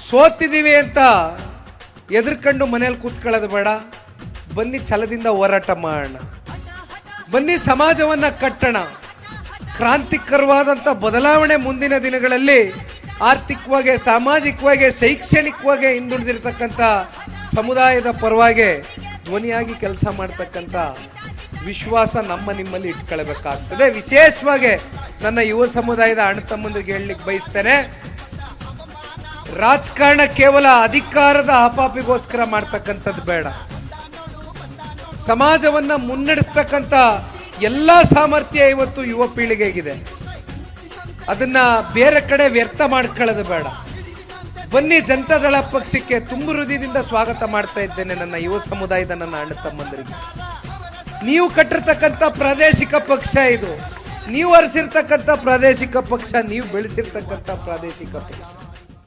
ಸೋತಿದ್ದೀವಿ ಅಂತ ಎದುರ್ಕೊಂಡು ಮನೇಲಿ ಕೂತ್ಕೊಳ್ಳೋದು ಬೇಡ. ಬನ್ನಿ ಛಲದಿಂದ ಹೋರಾಟ ಮಾಡೋಣ, ಬನ್ನಿ ಸಮಾಜವನ್ನು ಕಟ್ಟೋಣ. ಕ್ರಾಂತಿಕರವಾದಂಥ ಬದಲಾವಣೆ ಮುಂದಿನ ದಿನಗಳಲ್ಲಿ ಆರ್ಥಿಕವಾಗಿ, ಸಾಮಾಜಿಕವಾಗಿ, ಶೈಕ್ಷಣಿಕವಾಗಿ ಹಿಂದುಳಿದಿರ್ತಕ್ಕಂಥ ಸಮುದಾಯದ ಪರವಾಗಿ ಧ್ವನಿಯಾಗಿ ಕೆಲಸ ಮಾಡ್ತಕ್ಕಂಥ ವಿಶ್ವಾಸ ನಮ್ಮ ನಿಮ್ಮಲ್ಲಿ ಇಟ್ಕೊಳ್ಬೇಕಾಗ್ತದೆ. ವಿಶೇಷವಾಗಿ ನನ್ನ ಯುವ ಸಮುದಾಯದ ಅಣ್ಣ ತಮ್ಮಂದಿರಿಗೆ ಹೇಳಲಿಕ್ಕೆ ಬಯಸ್ತೇನೆ, ರಾಜಕಾರಣ ಕೇವಲ ಅಧಿಕಾರದ ಆಪಾಪಿಗೋಸ್ಕರ ಮಾಡ್ತಕ್ಕಂಥದ್ದು ಬೇಡ. ಸಮಾಜವನ್ನ ಮುನ್ನಡೆಸ್ತಕ್ಕಂಥ ಎಲ್ಲ ಸಾಮರ್ಥ್ಯ ಇವತ್ತು ಯುವ ಪೀಳಿಗೆಗಿದೆ. ಅದನ್ನ ಬೇರೆ ಕಡೆ ವ್ಯರ್ಥ ಮಾಡ್ಕೊಳ್ಳೋದು ಬೇಡ. ಬನ್ನಿ ಜನತಾದಳ ಪಕ್ಷಕ್ಕೆ ತುಂಬ ಹೃದಯದಿಂದ ಸ್ವಾಗತ ಮಾಡ್ತಾ ಇದ್ದೇನೆ ನನ್ನ ಯುವ ಸಮುದಾಯದ ನನ್ನ ಅಣ್ಣ ತಮ್ಮಂದರಿಗೆ. ನೀವು ಕಟ್ಟಿರ್ತಕ್ಕಂಥ ಪ್ರಾದೇಶಿಕ ಪಕ್ಷ ಇದು, ನೀವು ಹರಿಸಿರ್ತಕ್ಕಂಥ ಪ್ರಾದೇಶಿಕ ಪಕ್ಷ, ನೀವು ಬೆಳೆಸಿರ್ತಕ್ಕಂಥ ಪ್ರಾದೇಶಿಕ ಪಕ್ಷ.